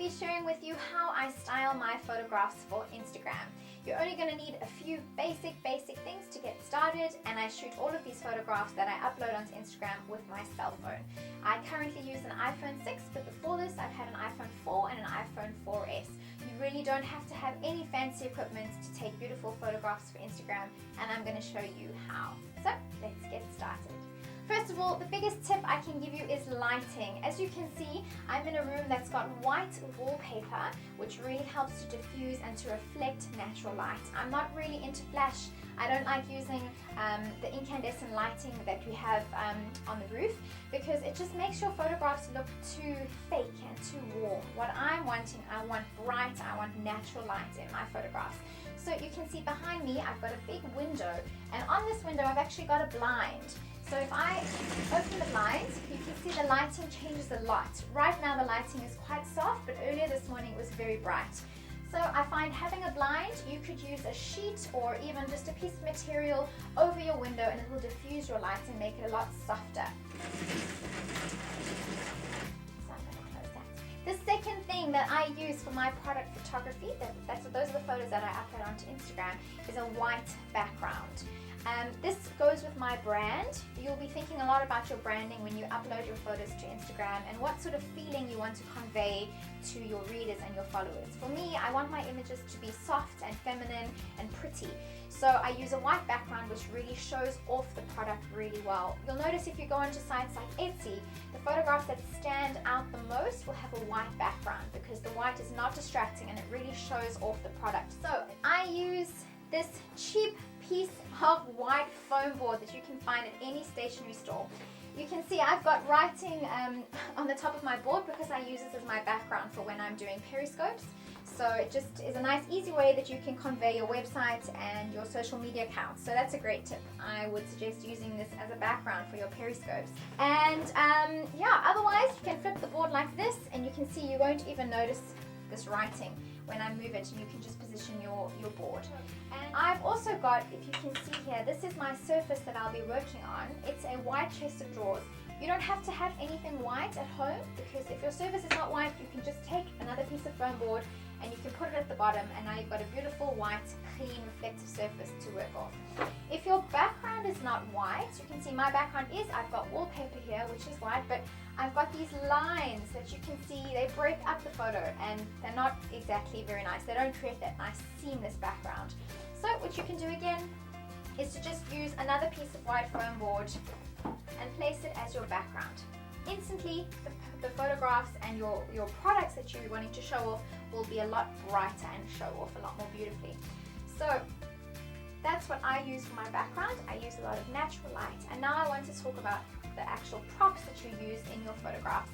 be sharing with you how I style my photographs for Instagram. You're only going to need a few basic things to get started, and I shoot all of these photographs that I upload onto Instagram with my cell phone. I currently use an iPhone 6, but before this I've had an iPhone 4 and an iPhone 4S. You really don't have to have any fancy equipment to take beautiful photographs for Instagram, and I'm going to show you how. So let's get started. First of all, the biggest tip I can give you is lighting. As you can see, I'm in a room that's got white wallpaper, which really helps to diffuse and to reflect natural light. I'm not really into flash. I don't like using the incandescent lighting that we have on the roof, because it just makes your photographs look too fake and too warm. What I'm wanting, I want bright, I want natural light in my photographs. So you can see behind me, I've got a big window, and on this window I've actually got a blind. So if I open the blind, you can see the lighting changes a lot. Right now the lighting is quite soft, but earlier this morning it was very bright. So I find having a blind, you could use a sheet or even just a piece of material over your window, and it will diffuse your light and make it a lot softer. The second thing that I use for my product photography, those are the photos that I upload onto Instagram, is a white background. This goes with my brand. You'll be thinking a lot about your branding when you upload your photos to Instagram and what sort of feeling you want to convey to your readers and your followers. For me, I want my images to be soft and feminine and pretty. So I use a white background, which really shows off the product really well. You'll notice if you go onto sites like Etsy, the photographs that stand out the most will have a white background, because the white is not distracting and it really shows off the product. So I use this cheap piece of white foam board that you can find at any stationery store. You can see I've got writing on the top of my board because I use this as my background for when I'm doing periscopes. So it just is a nice easy way that you can convey your website and your social media accounts. So that's a great tip. I would suggest using this as a background for your periscopes. And yeah, otherwise you can flip the board like this, and you can see you won't even notice this writing when I move it, and you can just position your board. And I've also got, if you can see here, this is my surface that I'll be working on. It's a white chest of drawers. You don't have to have anything white at home, because if your surface is not white, you can just take another piece of foam board and you can put it at the bottom, and now you've got a beautiful white, clean, reflective surface to work off. If your background is not white, you can see my background is, I've got wallpaper here which is white, but I've got these lines that you can see, they break up the photo and they're not exactly very nice. They don't create that nice seamless background. So what you can do again is to just use another piece of white foam board and place it as your background. Instantly the photographs and your products that you're wanting to show off will be a lot brighter and show off a lot more beautifully. So that's what I use for my background. I use a lot of natural light, and now I want to talk about the actual props that you use in your photographs.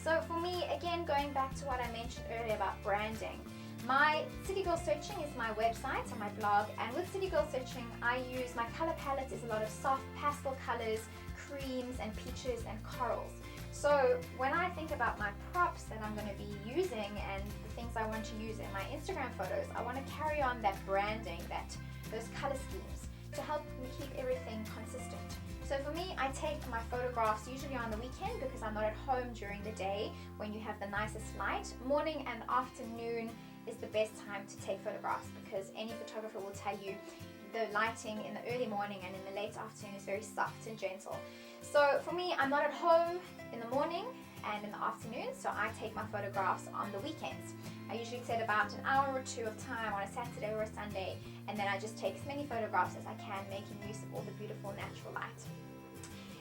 So for me, again, going back to what I mentioned earlier about branding, my City Girl Searching is my website and my blog, and with City Girl Searching I use, my color palette is a lot of soft pastel colors, creams and peaches and corals. So when I think about my props that I'm going to be using and the things I want to use in my Instagram photos, I want to carry on that branding, those color schemes, to help me keep everything consistent. So for me, I take my photographs usually on the weekend, because I'm not at home during the day when you have the nicest light. Morning and afternoon is the best time to take photographs, because any photographer will tell you the lighting in the early morning and in the late afternoon is very soft and gentle. So for me, I'm not at home in the morning and in the afternoon, so I take my photographs on the weekends. I usually set about an hour or two of time on a Saturday or a Sunday, and then I just take as many photographs as I can, making use of all the beautiful natural light.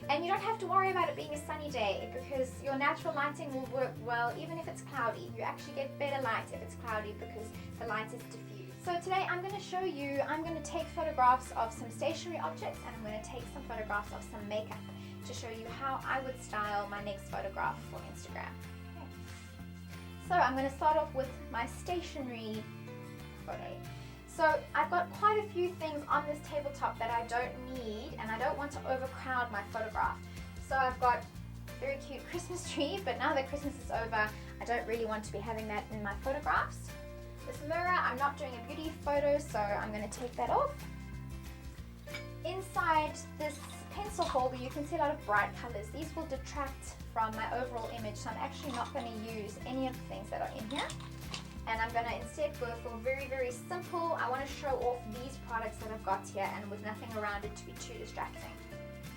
And you don't have to worry about it being a sunny day, because your natural lighting will work well even if it's cloudy. You actually get better light if it's cloudy, because the light is diffused. So today I'm going to show you, I'm going to take photographs of some stationary objects, and I'm going to take some photographs of some makeup to show you how I would style my next photograph for Instagram. Okay. So I'm going to start off with my stationary photo. So I've got quite a few things on this tabletop that I don't need, and I don't want to overcrowd my photograph. So I've got a very cute Christmas tree, but now that Christmas is over, I don't really want to be having that in my photographs. This mirror, I'm not doing a beauty photo, so I'm going to take that off. Inside this pencil holder, you can see a lot of bright colors. These will detract from my overall image, so I'm actually not going to use any of the things that are in here. And I'm going to instead go for very, very simple. I want to show off these products that I've got here and with nothing around it to be too distracting.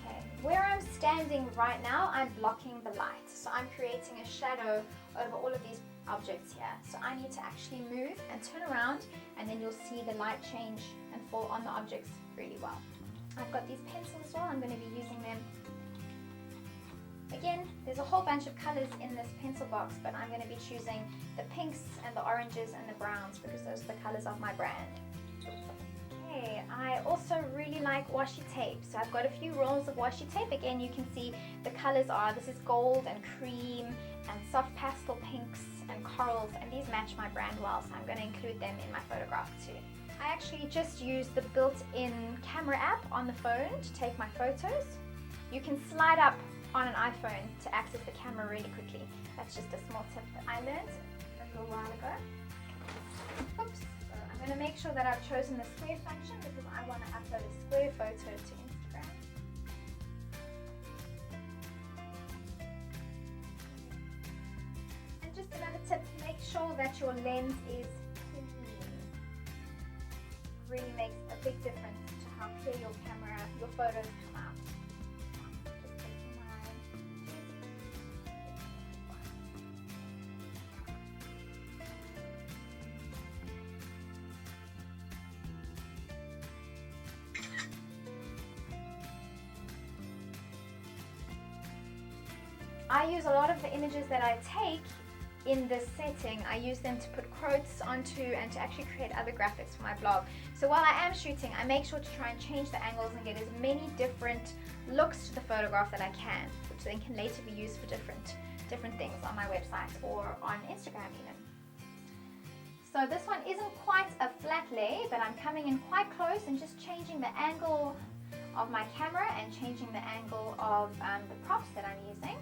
Okay, where I'm standing right now, I'm blocking the light. So I'm creating a shadow over all of these objects here. So I need to actually move and turn around, and then you'll see the light change and fall on the objects really well. I've got these pencils as well. I'm going to be using them. Again, there's a whole bunch of colors in this pencil box, but I'm going to be choosing the pinks and the oranges and the browns because those are the colors of my brand. Okay, I also really like washi tape. So I've got a few rolls of washi tape. Again, you can see the colors are, this is gold and cream and soft pastel pinks and corals, and these match my brand well, so I'm going to include them in my photograph too. I actually just use the built-in camera app on the phone to take my photos. You can slide up on an iPhone to access the camera really quickly. That's just a small tip that I learned a little while ago. Oops. So I'm going to make sure that I've chosen the square function because I want to upload a square photo to Instagram. And just another tip, make sure that your lens is clean. Really makes a big difference to how clear your camera, your photos come out. Just taking my I use a lot of the images that I take in this setting. I use them to put quotes onto and to actually create other graphics for my blog. So while I am shooting, I make sure to try and change the angles and get as many different looks to the photograph that I can, which then can later be used for different things on my website or on Instagram even. So this one isn't quite a flat lay, but I'm coming in quite close and just changing the angle of my camera and changing the angle of the props that I'm using.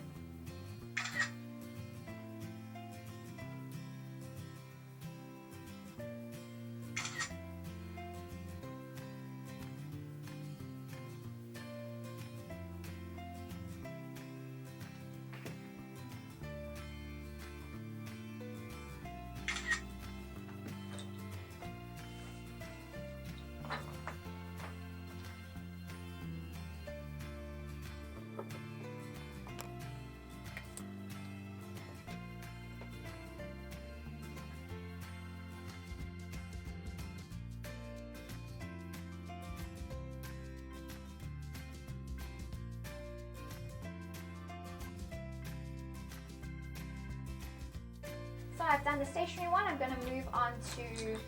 So I've done the stationary one. I'm going to move on to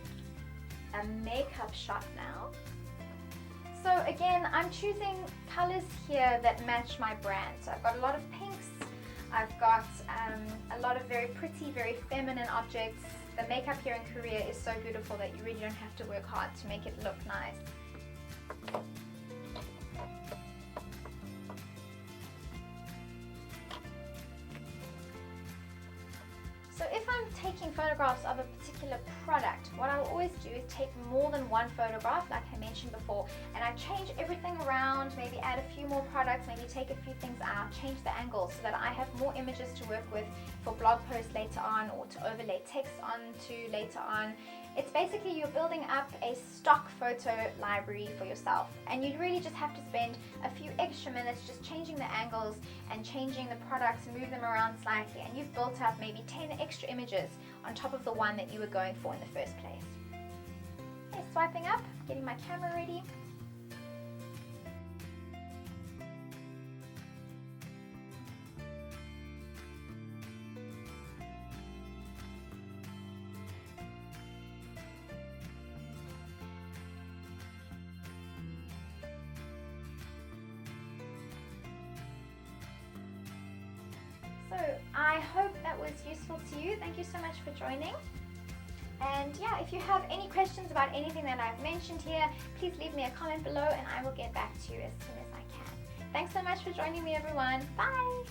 a makeup shot now. So again, I'm choosing colors here that match my brand. So I've got a lot of pinks. I've got a lot of very pretty, very feminine objects. The makeup here in Korea is so beautiful that you really don't have to work hard to make it look nice. So if I'm taking photographs of a particular product, what I'll always do is take more than one photograph, like I mentioned before, and I change everything around, maybe add a few more products, maybe take a few things out, change the angles so that I have more images to work with for blog posts later on or to overlay text onto later on. It's basically you're building up a stock photo library for yourself, and you really just have to spend a few extra minutes just changing the angles and changing the products, move them around slightly, and you've built up maybe 10 extra images on top of the one that you were going for in the first place. Okay, swiping up, getting my camera ready. So I hope that was useful to you. Thank you so much for joining. And yeah, if you have any questions about anything that I've mentioned here, please leave me a comment below and I will get back to you as soon as I can. Thanks so much for joining me, everyone. Bye!